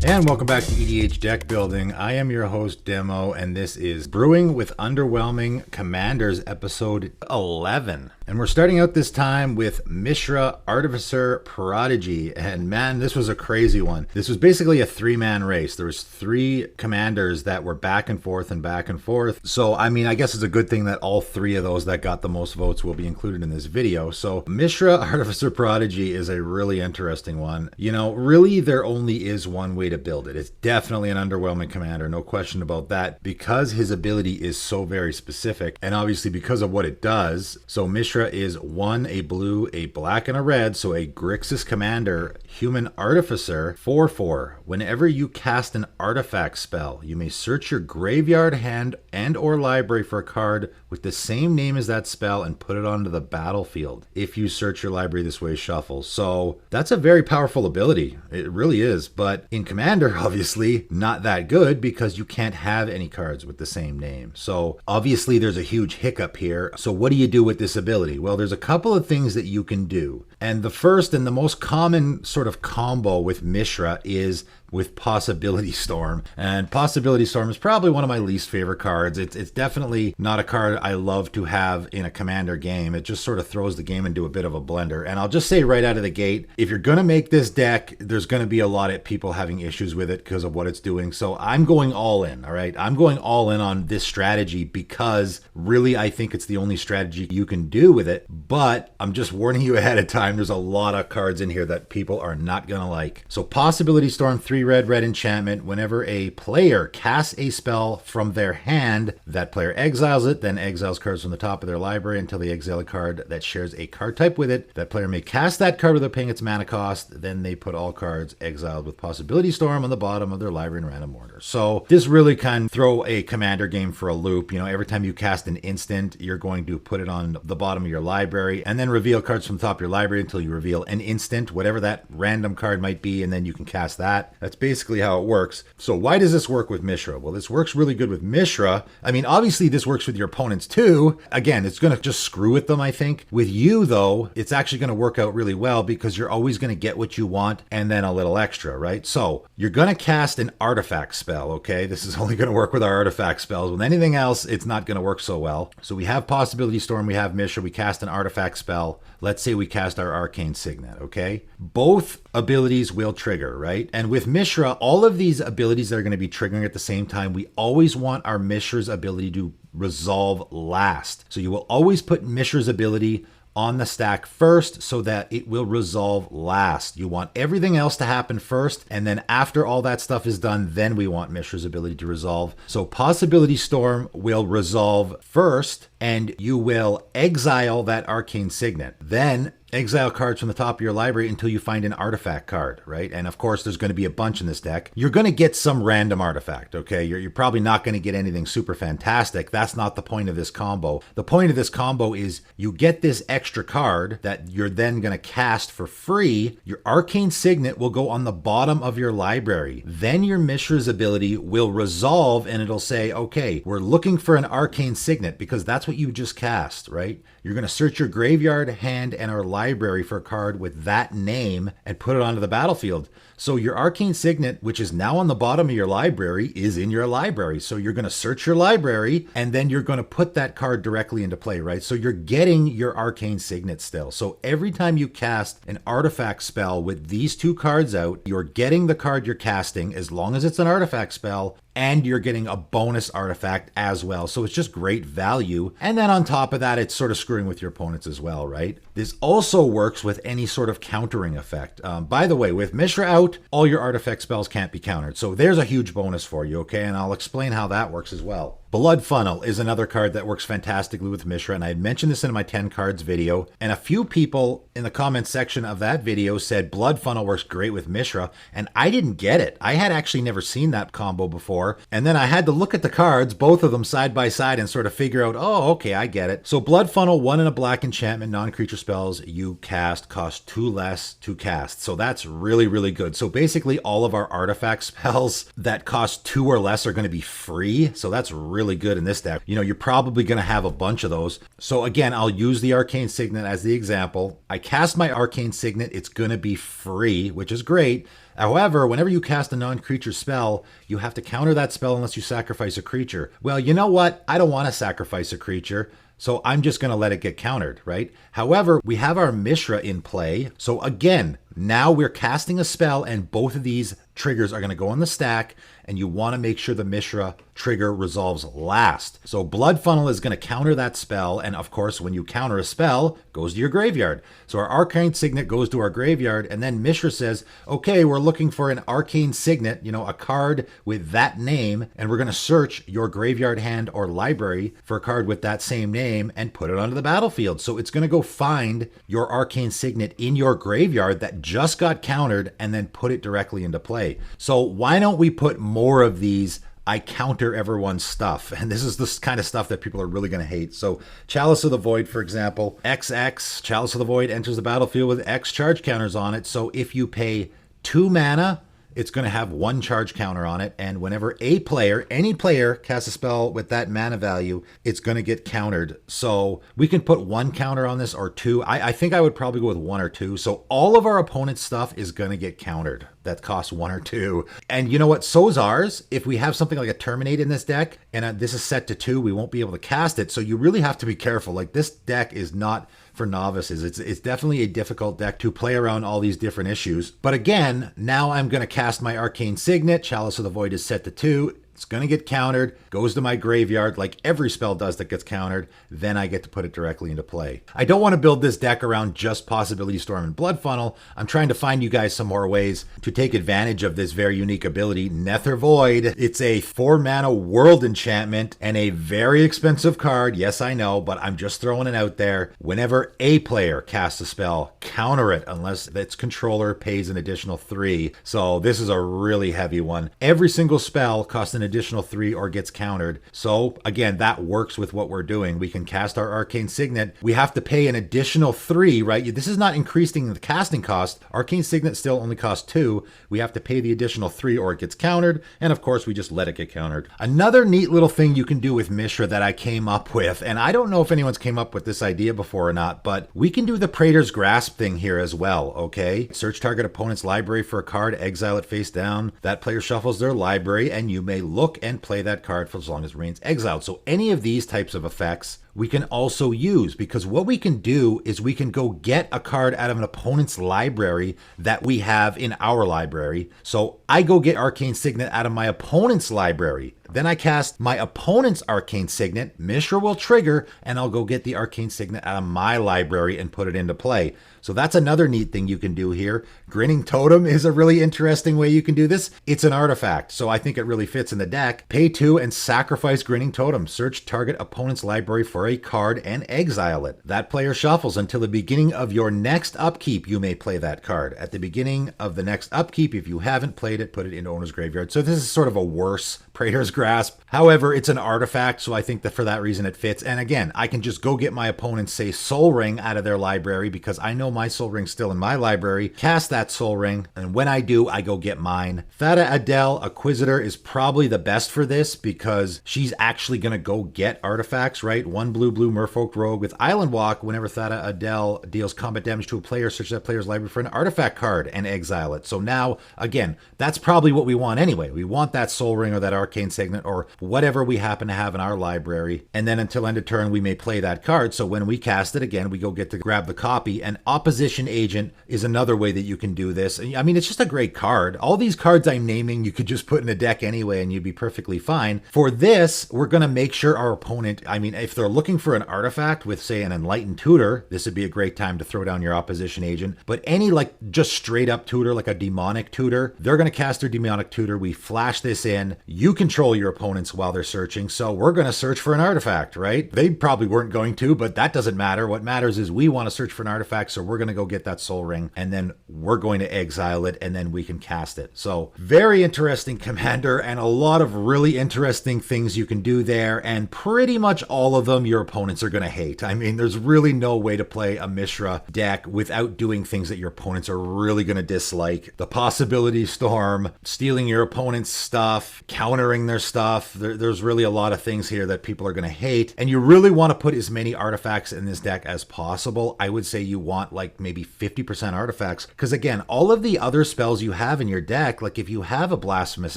And welcome back to EDH Deck Building. I am your host, Demo, and this is Brewing with Underwhelming Commanders, episode 11. And we're starting out this time with Mishra, Artificer, Prodigy. And man, this was a crazy one. This was basically a three-man race. There was three commanders that were back and forth and back and forth. So, I mean, I guess it's a good thing that all three of those that got the most votes will be included in this video. So, Mishra, Artificer, Prodigy is a really interesting one. You know, really, there only is one way to build it. It's definitely an underwhelming commander, no question about that, because his ability is so very specific, and obviously because of what it does. So Mishra is 1, a blue, a black, and a red, so a Grixis commander, human artificer, 4/4. Whenever you cast an artifact spell, you may search your graveyard, hand, and or library for a card with the same name as that spell and put it onto the battlefield. If you search your library this way, shuffle. So that's a very powerful ability. It really is. But in Commander, obviously not that good because you can't have any cards with the same name. So obviously there's a huge hiccup here. So what do you do with this ability? Well, there's a couple of things that you can do. And the first and the most common sort of combo with Mishra is with Possibility Storm. And Possibility Storm is probably one of my least favorite cards. It's definitely not a card I love to have in a Commander game. It just sort of throws the game into a bit of a blender. And I'll just say right out of the gate, if you're going to make this deck, there's going to be a lot of people having issues with it because of what it's doing. So I'm going all in, all right? I'm going all in on this strategy because really I think it's the only strategy you can do with it. But I'm just warning you ahead of time, there's a lot of cards in here that people are not going to like. So Possibility Storm, 3 red enchantment. Whenever a player casts a spell from their hand, that player exiles it, then exiles cards from the top of their library until they exile a card that shares a card type with it. That player may cast that card without paying its mana cost. Then they put all cards exiled with Possibility Storm on the bottom of their library in random order. So this really can throw a Commander game for a loop. You know, every time you cast an instant, you're going to put it on the bottom of your library and then reveal cards from the top of your library until you reveal an instant, whatever that random card might be, and then you can cast that. That's basically how it works. So why does this work with Mishra? Well, this works really good with Mishra. I mean, obviously this works with your opponents too. Again, it's going to just screw with them, I think. With you though, it's actually going to work out really well because you're always going to get what you want and then a little extra, right? So you're going to cast an artifact spell, okay? This is only going to work with our artifact spells. With anything else, it's not going to work so well. So we have Possibility Storm, we have Mishra, we cast an artifact spell. Let's say we cast our Arcane Signet, okay? Both abilities will trigger, right? And with Mishra, all of these abilities that are going to be triggering at the same time, we always want our Mishra's ability to resolve last. So you will always put Mishra's ability on the stack first so that it will resolve last. You want everything else to happen first, and then after all that stuff is done, then we want Mishra's ability to resolve. So Possibility Storm will resolve first, and you will exile that Arcane Signet. Then exile cards from the top of your library until you find an artifact card, right? And of course, there's going to be a bunch in this deck. You're going to get some random artifact, okay? You're probably not going to get anything super fantastic. That's not the point of this combo. The point of this combo is you get this extra card that you're then going to cast for free. Your Arcane Signet will go on the bottom of your library. Then your Mishra's ability will resolve and it'll say, okay, we're looking for an Arcane Signet because that's what you just cast, right? You're going to search your graveyard, hand, and our library for a card with that name and put it onto the battlefield. So your Arcane Signet, which is now on the bottom of your library, is in your library. So you're going to search your library and then you're going to put that card directly into play, right? So you're getting your Arcane Signet still. So every time you cast an artifact spell with these two cards out, you're getting the card you're casting as long as it's an artifact spell, and you're getting a bonus artifact as well. So it's just great value. And then on top of that, it's sort of screwing with your opponents as well, right? This also works with any sort of countering effect. By the way, with Mishra out, all your artifact spells can't be countered. So there's a huge bonus for you, okay? And I'll explain how that works as well. Blood Funnel is another card that works fantastically with Mishra, and I had mentioned this in my 10 cards video, and a few people in the comment section of that video said Blood Funnel works great with Mishra, and I didn't get it. I had actually never seen that combo before, and then I had to look at the cards, both of them side by side, and sort of figure out, oh, okay, I get it. So Blood Funnel, 1 and a black enchantment, non-creature spells you cast cost 2 less to cast. So that's really, really good. So basically all of our artifact spells that cost 2 or less are going to be free, so that's really good in this deck. You know, you're probably going to have a bunch of those. So again, I'll use the Arcane Signet as the example. I cast my Arcane Signet. It's going to be free, which is great. However, whenever you cast a non-creature spell, you have to counter that spell unless you sacrifice a creature. Well, you know what? I don't want to sacrifice a creature, so I'm just going to let it get countered, right? However, we have our Mishra in play. So again, now we're casting a spell and both of these triggers are going to go on the stack, and you want to make sure the Mishra trigger resolves last. So Blood Funnel is going to counter that spell, and of course, when you counter a spell, it goes to your graveyard. So our Arcane Signet goes to our graveyard, and then Mishra says, okay, we're looking for an Arcane Signet, a card with that name, and we're going to search your graveyard hand or library for a card with that same name and put it onto the battlefield. So it's going to go find your Arcane Signet in your graveyard that just got countered and then put it directly into play. So why don't we put more of these I counter everyone's stuff? And this is the kind of stuff that people are really going to hate. So Chalice of the Void, for example, XX, Chalice of the Void enters the battlefield with X charge counters on it. So if you pay 2 mana, it's going to have 1 charge counter on it. And whenever any player casts a spell with that mana value, it's going to get countered. So we can put 1 counter on this or 2. I think I would probably go with 1 or 2. So all of our opponent's stuff is going to get countered. That costs 1 or 2. And you know what? So's ours. If we have something like a Terminate in this deck, and this is set to 2, we won't be able to cast it. So you really have to be careful. Like, this deck is not for novices. It's definitely a difficult deck to play around all these different issues. But again, now I'm going to cast my Arcane Signet. Chalice of the Void is set to 2. It's going to get countered, goes to my graveyard like every spell does that gets countered. Then I get to put it directly into play. I don't want to build this deck around just Possibility Storm and Blood Funnel. I'm trying to find you guys some more ways to take advantage of this very unique ability, Nether Void. It's a 4-mana world enchantment and a very expensive card. Yes, I know, but I'm just throwing it out there. Whenever a player casts a spell, counter it unless its controller pays an additional 3. So this is a really heavy one. Every single spell costs an additional 3 or gets countered. So again, that works with what we're doing. We can cast our Arcane Signet. We have to pay an additional 3, right? This is not increasing the casting cost. Arcane Signet still only costs 2. We have to pay the additional 3 or it gets countered. And of course, we just let it get countered. Another neat little thing you can do with Mishra that I came up with, and I don't know if anyone's came up with this idea before or not, but we can do the Praetor's Grasp thing here as well, okay? Search target opponent's library for a card, exile it face down. That player shuffles their library, and you may look and play that card for as long as it remains exiled. So any of these types of effects we can also use, because what we can do is we can go get a card out of an opponent's library that we have in our library. So I go get Arcane Signet out of my opponent's library. Then I cast my opponent's Arcane Signet, Mishra will trigger, and I'll go get the Arcane Signet out of my library and put it into play. So that's another neat thing you can do here. Grinning Totem is a really interesting way you can do this. It's an artifact, so I think it really fits in the deck. Pay 2 and sacrifice Grinning Totem. Search target opponent's library for a card and exile it. That player shuffles until the beginning of your next upkeep. You may play that card. At the beginning of the next upkeep, if you haven't played it, put it in owner's graveyard. So this is sort of a worse Praetor's Grasp. However, it's an artifact, so I think that for that reason it fits. And again, I can just go get my opponent's, say, Soul Ring out of their library because I know my Soul Ring's still in my library. Cast that Soul Ring, and when I do, I go get mine. Thada Adel, Acquisitor, is probably the best for this because she's actually going to go get artifacts, right? 1 blue Merfolk Rogue with Island Walk. Whenever Thada Adel deals combat damage to a player, search that player's library for an artifact card and exile it. So now, again, that's probably what we want anyway. We want that Soul Ring or that Arcane Signet or whatever we happen to have in our library. And then until end of turn, we may play that card. So when we cast it again, we go get to grab the copy. And Opposition Agent is another way that you can do this. I mean, it's just a great card. All these cards I'm naming, you could just put in a deck anyway, and you'd be perfectly fine. For this, we're going to make sure our opponent, I mean, if they're looking for an artifact with, say, an Enlightened Tutor, this would be a great time to throw down your Opposition Agent. But any, like, just straight up tutor, like a Demonic Tutor, they're going to cast their Demonic Tutor. We flash this in. You control your opponents while they're searching, so we're going to search for an artifact, right? They probably weren't going to, but that doesn't matter. What matters is we want to search for an artifact, so we're going to go get that Soul Ring, and then we're going to exile it, and then we can cast it. So very interesting commander, and a lot of really interesting things you can do there, and pretty much all of them them your opponents are going to hate. I mean, there's really no way to play a Mishra deck without doing things that your opponents are really going to dislike. The possibility storm, stealing your opponent's stuff, countering their stuff. There's really a lot of things here that people are going to hate. And you really want to put as many artifacts in this deck as possible. I would say you want like maybe 50% artifacts. Because again, all of the other spells you have in your deck, like if you have a Blasphemous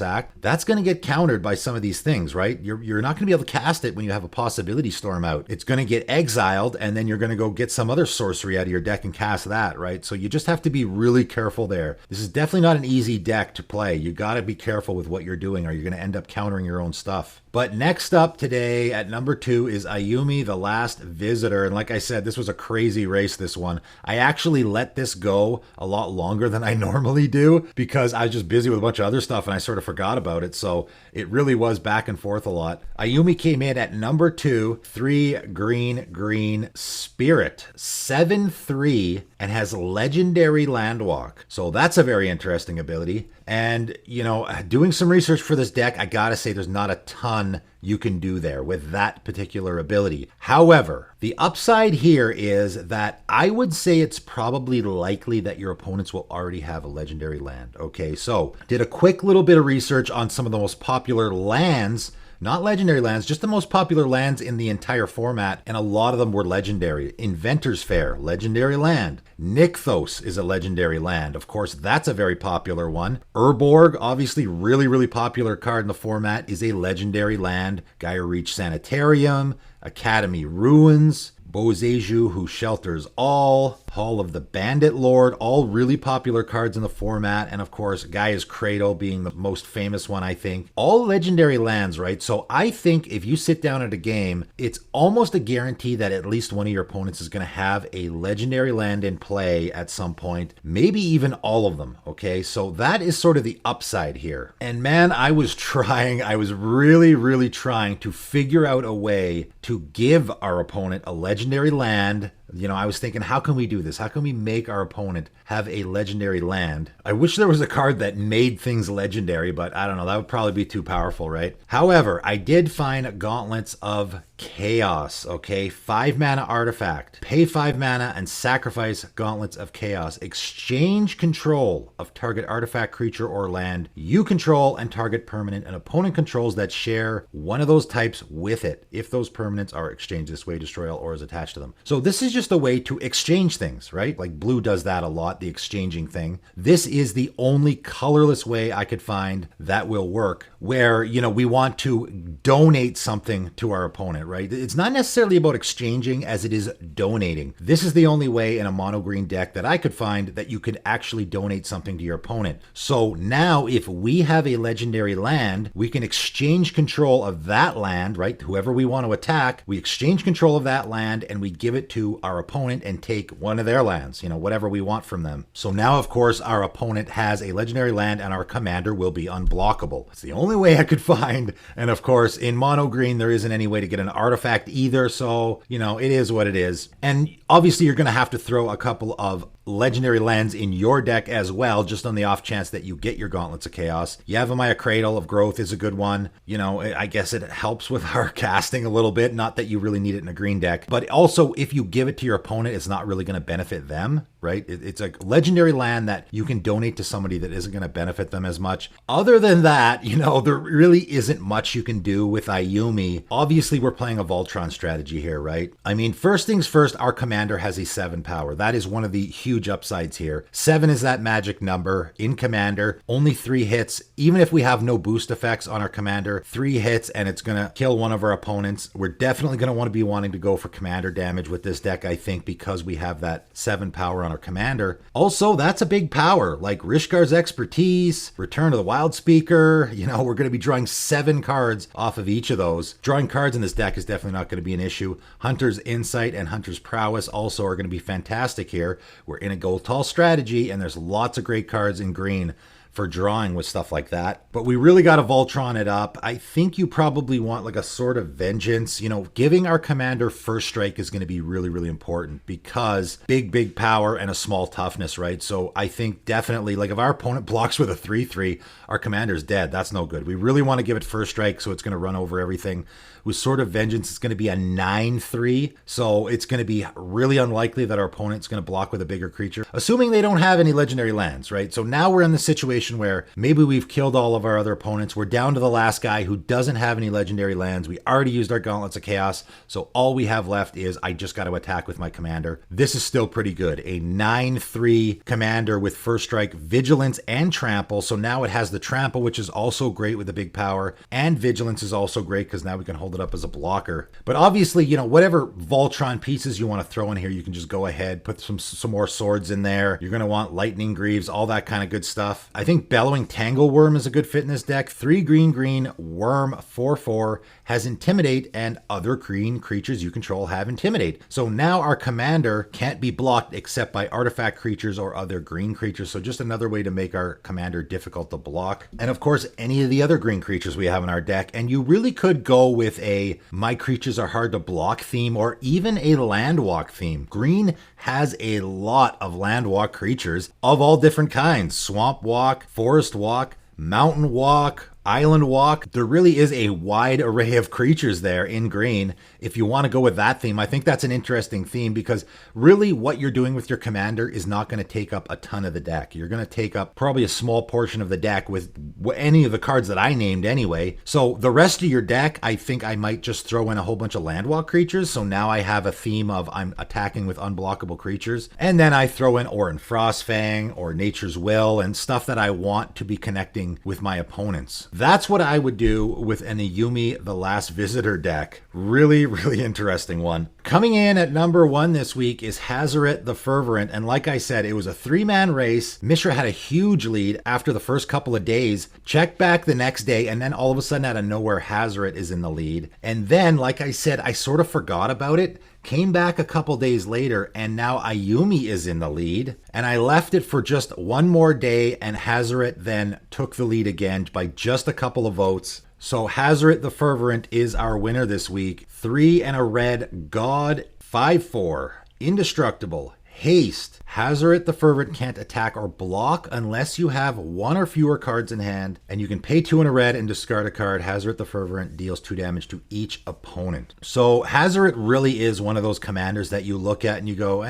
Act, that's going to get countered by some of these things, right? You're not going to be able to cast it when you have a possibility storm out. It's going to get exiled, and then you're going to go get some other sorcery out of your deck and cast that, right? So you just have to be really careful there. This is definitely not an easy deck to play. You got to be careful with what you're doing, or you're going to end up countering your own stuff. But next up today at number 2 is Ayumi, the Last Visitor. And like I said, this was a crazy race, this one. I actually let this go a lot longer than I normally do because I was just busy with a bunch of other stuff and I sort of forgot about it. So it really was back and forth a lot. Ayumi came in at number 2, 3 green Spirit, 7/3, and has Legendary Landwalk. So that's a very interesting ability. And, you know, doing some research for this deck, I gotta say there's not a ton you can do there with that particular ability. However, the upside here is that I would say it's probably likely that your opponents will already have a legendary land. Okay, so did a quick little bit of research on some of the most popular lands. Not legendary lands, just the most popular lands in the entire format, and a lot of them were legendary. Inventor's Fair, legendary land. Nykthos is a legendary land. Of course, that's a very popular one. Urborg, obviously really popular card in the format, is a legendary land. Gaia Reach Sanitarium, Academy Ruins, Boseju, Who Shelters All, Hall of the Bandit Lord, all really popular cards in the format. And of course, Gaia's Cradle being the most famous one, I think. All legendary lands, right? So I think if you sit down at a game, it's almost a guarantee that at least one of your opponents is going to have a legendary land in play at some point, maybe even all of them, okay? So that is sort of the upside here. And man, I was really trying to figure out a way to give our opponent a legendary land. You know, I was thinking, how can we do this? How can we make our opponent have a legendary land? I wish there was a card that made things legendary, but I don't know. That would probably be too powerful, right? However, I did find Gauntlets of Chaos, okay? 5 mana artifact. Pay 5 mana and sacrifice Gauntlets of Chaos. Exchange control of target artifact, creature, or land you control and target permanent and opponent controls that share one of those types with it. If those permanents are exchanged this way, destroy all or is attached to them. So this is just a way to exchange things, right? Like blue does that a lot, the exchanging thing. This is the only colorless way I could find that will work where, you know, we want to donate something to our opponent, right? It's not necessarily about exchanging as it is donating. This is the only way in a mono green deck that I could find that you could actually donate something to your opponent. So now if we have a legendary land, we can exchange control of that land, right? Whoever we want to attack, we exchange control of that land and we give it to our opponent and take one of their lands, you know, whatever we want from them. So now, of course, our opponent has a legendary land and our commander will be unblockable. It's the only way I could find. And of course, in mono green, there isn't any way to get an artifact either. So, you know, it is what it is. And obviously, you're going to have to throw a couple of legendary lands in your deck as well, just on the off chance that you get your Gauntlets of Chaos. Yavimaya Cradle of Growth is a good one. You know, I guess it helps with our casting a little bit. Not that you really need it in a green deck, but also if you give it to your opponent, it's not really going to benefit them, right? It's a legendary land that you can donate to somebody that isn't going to benefit them as much. Other than that, you know, there really isn't much you can do with Ayumi. Obviously, we're playing a Voltron strategy here, right? I mean, first things first, our commander has a 7 power. That is one of the huge upsides here. 7 is that magic number in commander. Only 3 hits. Even if we have no boost effects on our commander, 3 hits and it's going to kill one of our opponents. We're definitely going to want to be wanting to go for commander damage with this deck, I think, because we have that 7 power on our commander. Also, that's a big power, like Rishkar's Expertise, Return of the Wild Speaker. You know, we're going to be drawing 7 cards off of each of those. Drawing cards in this deck is definitely not going to be an issue. Hunter's Insight and Hunter's Prowess also are going to be fantastic here. We're in a go tall strategy, and there's lots of great cards in green for drawing with stuff like that. But we really got to Voltron it up. I think you probably want like a Sword of Vengeance. You know, giving our commander first strike is going to be really important because big power and a small toughness, right? So I think definitely, like if our opponent blocks with a 3/3, our commander's dead. That's no good. We really want to give it first strike so it's going to run over everything. with Sword of Vengeance, it's going to be a 9/3. So it's going to be really unlikely that our opponent's going to block with a bigger creature, assuming they don't have any legendary lands, right? So now we're in the situation where maybe we've killed all of our other opponents. We're down to the last guy who doesn't have any legendary lands. We already used our Gauntlets of Chaos. So all we have left is I just got to attack with my commander. This is still pretty good. A 9/3 commander with first strike, vigilance, and trample. So now it has the trample, which is also great with the big power, and vigilance is also great because now we can hold it up as a blocker. But obviously, you know, whatever Voltron pieces you want to throw in here, you can just go ahead, put some more swords in there. You're going to want lightning greaves, all that kind of good stuff. I think Bellowing Tangleworm is a good fit in this deck. 3 green worm 4/4 has Intimidate, and other green creatures you control have Intimidate. So now our commander can't be blocked except by artifact creatures or other green creatures. So just another way to make our commander difficult to block. And of course, any of the other green creatures we have in our deck. And you really could go with a my creatures are hard to block theme, or even a landwalk theme. Green has a lot of landwalk creatures of all different kinds. Swamp walk, forest walk, mountain walk, island walk. There really is a wide array of creatures there in green. If you want to go with that theme, I think that's an interesting theme, because really what you're doing with your commander is not going to take up a ton of the deck. You're going to take up probably a small portion of the deck with any of the cards that I named anyway. So the rest of your deck, I think I might just throw in a whole bunch of landwalk creatures. So now I have a theme of I'm attacking with unblockable creatures. And then I throw in Orin Frostfang or Nature's Will and stuff that I want to be connecting with my opponents. That's what I would do with an Ayumi The Last Visitor deck. Really interesting one. Coming in at number 1 this week is Hazoret the Fervent, and like I said, it was a 3-man race. Mishra had a huge lead after the first couple of days, checked back the next day, and then all of a sudden out of nowhere, Hazoret is in the lead. And then, like I said, I sort of forgot about it, came back a couple days later, and now Ayumi is in the lead. And I left it for just one more day, and Hazaret then took the lead again by just a couple of votes. So Hazoret the Fervent is our winner this week. 3 and a red, God, 5/4, indestructible, haste. Hazoret the Fervent can't attack or block unless you have 1 or fewer cards in hand, and you can pay 2 and a red and discard a card. Hazoret the Fervent deals 2 damage to each opponent. So Hazoret really is one of those commanders that you look at and you go,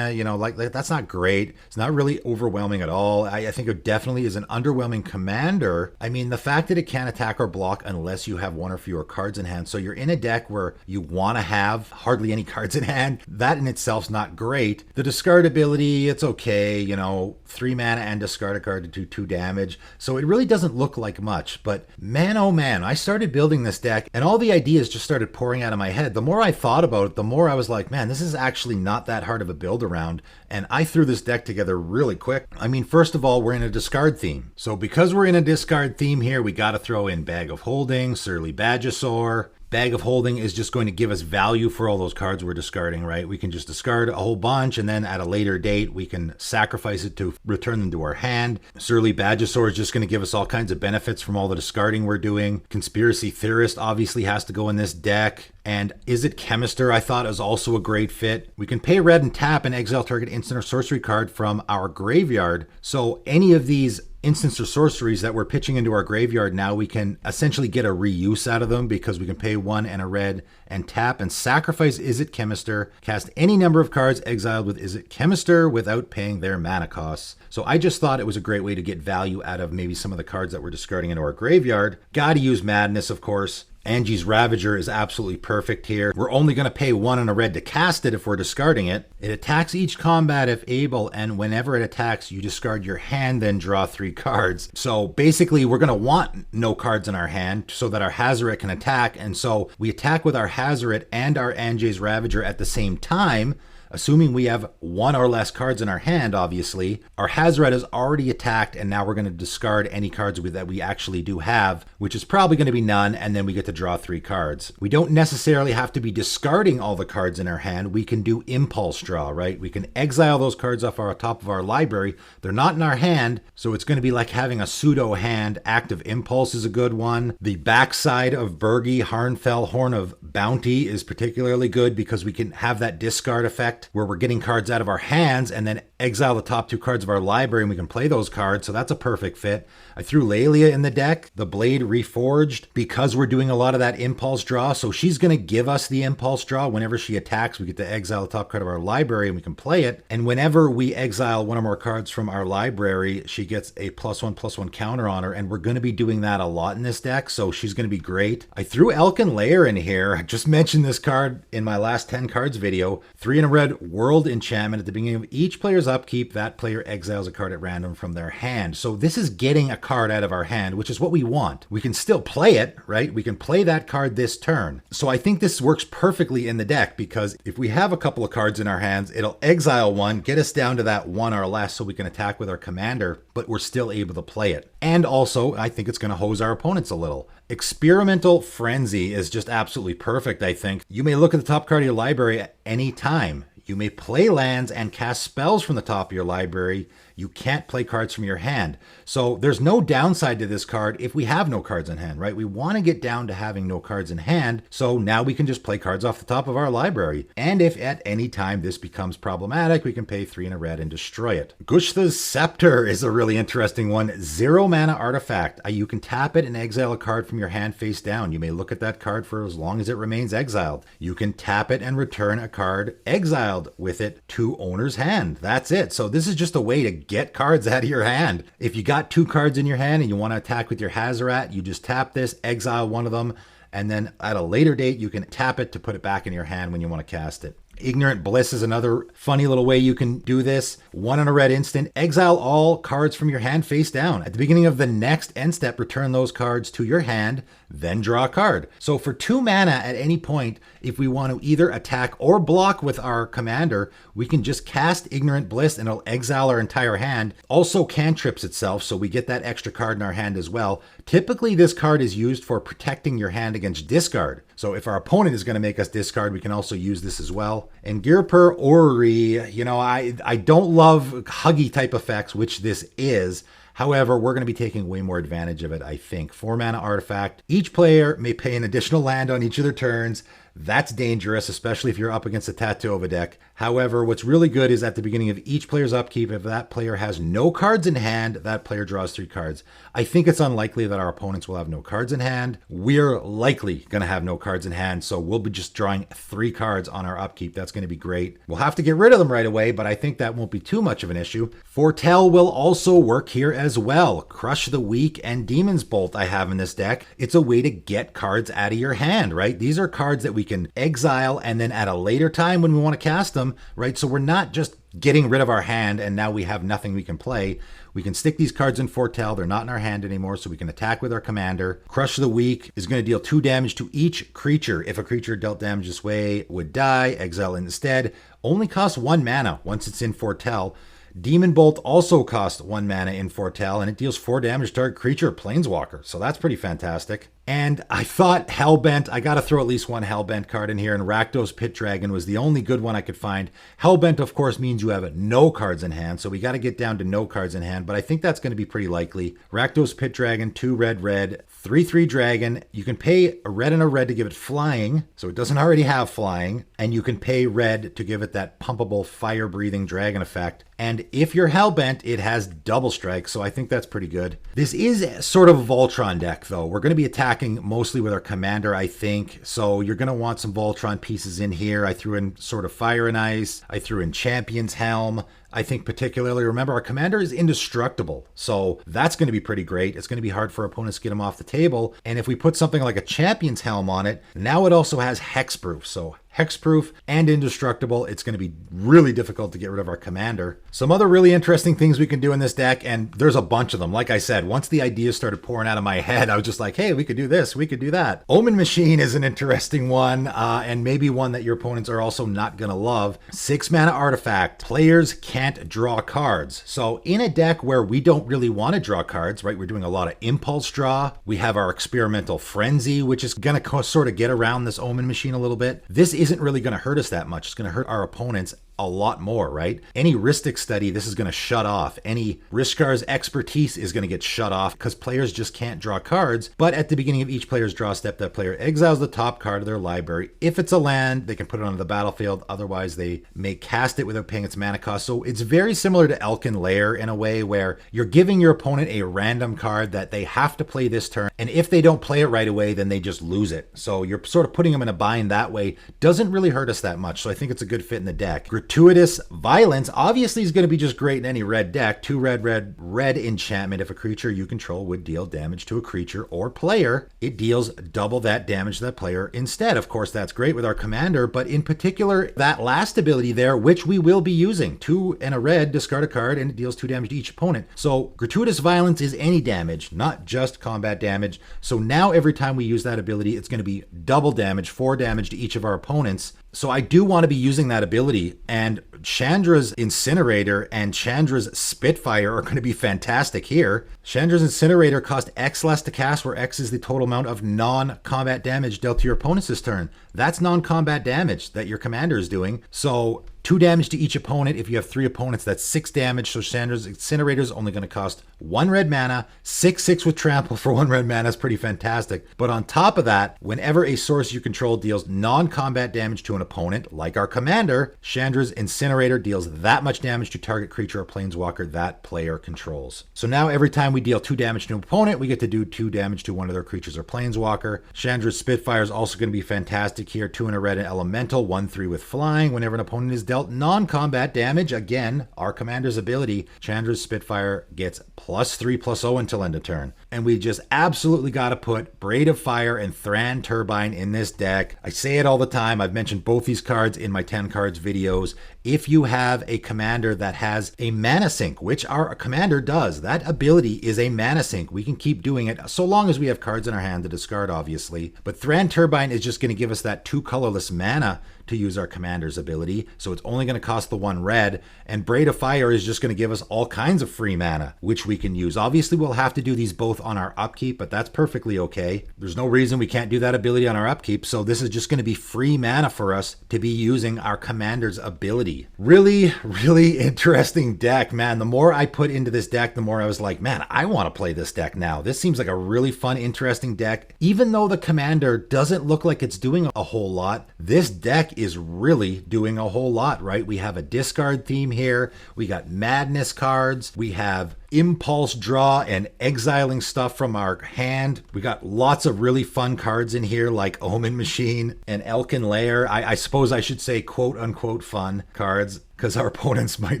you know, like that's not great. It's not really overwhelming at all. I think it definitely is an underwhelming commander. I mean, the fact that it can't attack or block unless you have 1 or fewer cards in hand. So you're in a deck where you want to have hardly any cards in hand. That in itself is not great. The discard ability, it's okay, you know, 3 mana and discard a card to do 2 damage. So it really doesn't look like much, but man, oh man, I started building this deck and all the ideas just started pouring out of my head. The more I thought about it, the more I was like, man, this is actually not that hard of a build around. And I threw this deck together really quick. I mean, first of all, we're in a discard theme. So because we're in a discard theme here, we got to throw in Bag of Holding, Surly Badgesaur. Bag of Holding is just going to give us value for all those cards we're discarding, right? We can just discard a whole bunch, and then at a later date, we can sacrifice it to return them to our hand. Surly Badgesaur is just going to give us all kinds of benefits from all the discarding we're doing. Conspiracy Theorist obviously has to go in this deck. And Is It Chemister, I thought, is also a great fit. We can pay red and tap and exile target instant or sorcery card from our graveyard. So any of these instants or sorceries that we're pitching into our graveyard now, we can essentially get a reuse out of them because we can pay 1 and a red and tap and sacrifice Is It Chemister, cast any number of cards exiled with Is It Chemister without paying their mana costs. So I just thought it was a great way to get value out of maybe some of the cards that we're discarding into our graveyard. Gotta use Madness, of course. Angie's Ravager is absolutely perfect here. We're only going to pay 1 and a red to cast it if we're discarding it. It attacks each combat if able, and whenever it attacks, you discard your hand, then draw 3 cards. So basically, we're going to want no cards in our hand so that our Hazaret can attack, and so we attack with our Hazaret and our Angie's Ravager at the same time. Assuming we have 1 or less cards in our hand, obviously, our Hazaret is already attacked, and now we're going to discard any cards that we actually do have, which is probably going to be none, and then we get to draw 3 cards. We don't necessarily have to be discarding all the cards in our hand. We can do impulse draw, right? We can exile those cards off our top of our library. They're not in our hand, so it's going to be like having a pseudo hand. Active Impulse is a good one. The backside of Bergi, Harnfell, Horn of Bounty is particularly good because we can have that discard effect where we're getting cards out of our hands and then exile the top 2 cards of our library and we can play those cards. So that's a perfect fit. I threw Lelia in the deck, the Blade Reforged, because we're doing a lot of that impulse draw. So she's going to give us the impulse draw. Whenever she attacks, we get to exile the top card of our library and we can play it. And whenever we exile one or more cards from our library, she gets a +1/+1 counter on her. And we're going to be doing that a lot in this deck. So she's going to be great. I threw Elkin Lair in here. I just mentioned this card in my last 10 cards video. 3 in a red World Enchantment. At the beginning of each player's upkeep, that player exiles a card at random from their hand. So this is getting a card out of our hand, which is what we want. We can still play it, right? We can play that card this turn. So I think this works perfectly in the deck because if we have a couple of cards in our hands, it'll exile one, get us down to that 1 or less so we can attack with our commander, but we're still able to play it. And also, I think it's going to hose our opponents a little. Experimental Frenzy is just absolutely perfect, I think. You may look at the top card of your library at any time. You may play lands and cast spells from the top of your library. You can't play cards from your hand. So there's no downside to this card if we have no cards in hand, right? We want to get down to having no cards in hand. So now we can just play cards off the top of our library. And if at any time this becomes problematic, we can pay 3 in a red and destroy it. Gushta's Scepter is a really interesting one. 0 mana artifact. You can tap it and exile a card from your hand face down. You may look at that card for as long as it remains exiled. You can tap it and return a card exiled with it to owner's hand. That's it. So this is just a way to get cards out of your hand. If you got 2 cards in your hand and you want to attack with your Hazaret, you just tap this, exile one of them, and then at a later date, you can tap it to put it back in your hand when you want to cast it. Ignorant Bliss is another funny little way you can do this. 1 in a red instant. Exile all cards from your hand face down. At the beginning of the next end step, return those cards to your hand, then draw a card. So for 2 mana at any point, if we want to either attack or block with our commander, we can just cast Ignorant Bliss and it'll exile our entire hand. Also cantrips itself, so we get that extra card in our hand as well. Typically, this card is used for protecting your hand against discard. So if our opponent is going to make us discard, we can also use this as well. And Per Ori, I don't love huggy type effects, which this is. However, we're going to be taking way more advantage of it, I think. 4 mana artifact. Each player may pay an additional land on each of their turns. That's dangerous, especially if you're up against a Tatova deck. However, what's really good is at the beginning of each player's upkeep, if that player has no cards in hand, that player draws 3 cards. I think it's unlikely that our opponents will have no cards in hand. We're likely going to have no cards in hand, so we'll be just drawing 3 cards on our upkeep. That's going to be great. We'll have to get rid of them right away, but I think that won't be too much of an issue. Fortel will also work here as well. Crush the Weak and Demon's Bolt I have in this deck. It's a way to get cards out of your hand, right? These are cards that we can exile and then at a later time when we want to cast them, right? So we're not just getting rid of our hand and now we have nothing we can play. We can stick these cards in Fortel. They're not in our hand anymore, so we can attack with our commander. Crush the Weak is going to deal 2 damage to each creature. If a creature dealt damage this way would die, exile instead. Only costs 1 mana once it's in Fortel. Demon Bolt also costs 1 mana in Fortel, and it deals 4 damage to target creature or planeswalker. So that's pretty fantastic. And I thought Hellbent, I got to throw at least 1 Hellbent card in here, and Rakdos Pit Dragon was the only good one I could find. Hellbent, of course, means you have no cards in hand, so we got to get down to no cards in hand, but I think that's going to be pretty likely. Rakdos Pit Dragon, 2 red, 3/3 dragon. You can pay a red and a red to give it flying, so it doesn't already have flying, and you can pay red to give it that pumpable fire-breathing dragon effect. And if you're Hellbent, it has double strike, so I think that's pretty good. This is sort of a Voltron deck, though. We're going to be attacking mostly with our commander, I think, so you're going to want some Voltron pieces in here. I threw in sort of Fire and Ice. I threw in Champion's Helm. I think particularly, remember, our commander is indestructible, so that's going to be pretty great. It's going to be hard for opponents to get him off the table, and if we put something like a Champion's Helm on it, now it also has Hexproof, so Hexproof and indestructible. It's going to be really difficult to get rid of our commander. Some other really interesting things we can do in this deck, and there's a bunch of them. Like I said, once the ideas started pouring out of my head, I was just like, hey, we could do this, we could do that. Omen Machine is an interesting one, and maybe one that your opponents are also not going to love. 6 mana artifact. Players can't draw cards. So in a deck where we don't really want to draw cards, right, we're doing a lot of impulse draw. We have our Experimental Frenzy, which is going to sort of get around this Omen Machine a little bit. This isn't really going to hurt us that much. It's going to hurt our opponents a lot more, right? Any Ristic study, this is going to shut off. Any Rishkar's expertise is going to get shut off because players just can't draw cards. But at the beginning of each player's draw step, that player exiles the top card of their library. If it's a land, they can put it onto the battlefield. Otherwise, they may cast it without paying its mana cost. So it's very similar to Elkin Lair in a way where you're giving your opponent a random card that they have to play this turn. And if they don't play it right away, then they just lose it. So you're sort of putting them in a bind that way. Doesn't really hurt us that much. So I think it's a good fit in the deck. Gratuitous Violence obviously is going to be just great in any red deck. 2 red enchantment. If a creature you control would deal damage to a creature or player, it deals double that damage to that player instead. Of course, that's great with our commander, but in particular, that last ability there, which we will be using. 2 and a red, discard a card, and it deals 2 damage to each opponent. So Gratuitous Violence is any damage, not just combat damage. So now every time we use that ability, it's going to be double damage, 4 damage to each of our opponents. So I do want to be using that ability, and Chandra's Incinerator and Chandra's Spitfire are going to be fantastic here. Chandra's Incinerator cost X less to cast, where X is the total amount of non-combat damage dealt to your opponents this turn. That's non-combat damage that your commander is doing. So 2 damage to each opponent. If you have 3 opponents, that's 6 damage. So Chandra's Incinerator is only going to cost 1 red mana. 6/6 with Trample for 1 red mana is pretty fantastic. But on top of that, whenever a source you control deals non-combat damage to an opponent, like our commander, Chandra's Incinerator deals that much damage to target creature or planeswalker that player controls. So now every time we deal 2 damage to an opponent, we get to do 2 damage to one of their creatures or planeswalker. Chandra's Spitfire is also going to be fantastic here. 2 and a red and elemental, 1/3 with flying. Whenever an opponent is dealt non-combat damage, again, our commander's ability, Chandra's Spitfire gets +3/+0 until end of turn. And we just absolutely got to put Braid of Fire and Thran Turbine in this deck. I say it all the time. I've mentioned both these cards in my 10 cards videos. If you have a commander that has a mana sink, which our commander does, that ability is a mana sink. We can keep doing it so long as we have cards in our hand to discard, obviously. But Thran Turbine is just going to give us that 2 colorless mana to use our commander's ability. So it's only going to cost the 1 red. And Braid of Fire is just going to give us all kinds of free mana, which we can use. Obviously, we'll have to do these both on our upkeep, but that's perfectly okay. There's no reason we can't do that ability on our upkeep. So this is just going to be free mana for us to be using our commander's ability. Really, really interesting deck, man. The more I put into this deck, the more I was like, man, I want to play this deck now. This seems like a really fun, interesting deck. Even though the commander doesn't look like it's doing a whole lot, this deck is really doing a whole lot, right? We have a discard theme here. We got madness cards. We have impulse draw and exiling stuff from our hand. We got lots of really fun cards in here like Omen Machine and Elkin Lair. I suppose I should say quote unquote fun cards because our opponents might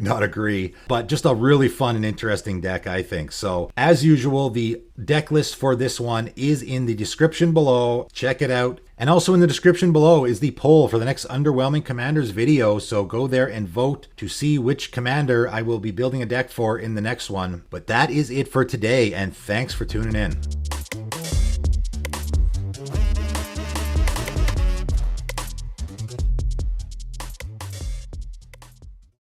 not agree, but just a really fun and interesting deck, I think. So as usual, the deck list for this one is in the description below. Check it out. And also in the description below is the poll for the next Underwhelming Commanders video. So go there and vote to see which commander I will be building a deck for in the next one. But that is it for today, and thanks for tuning in.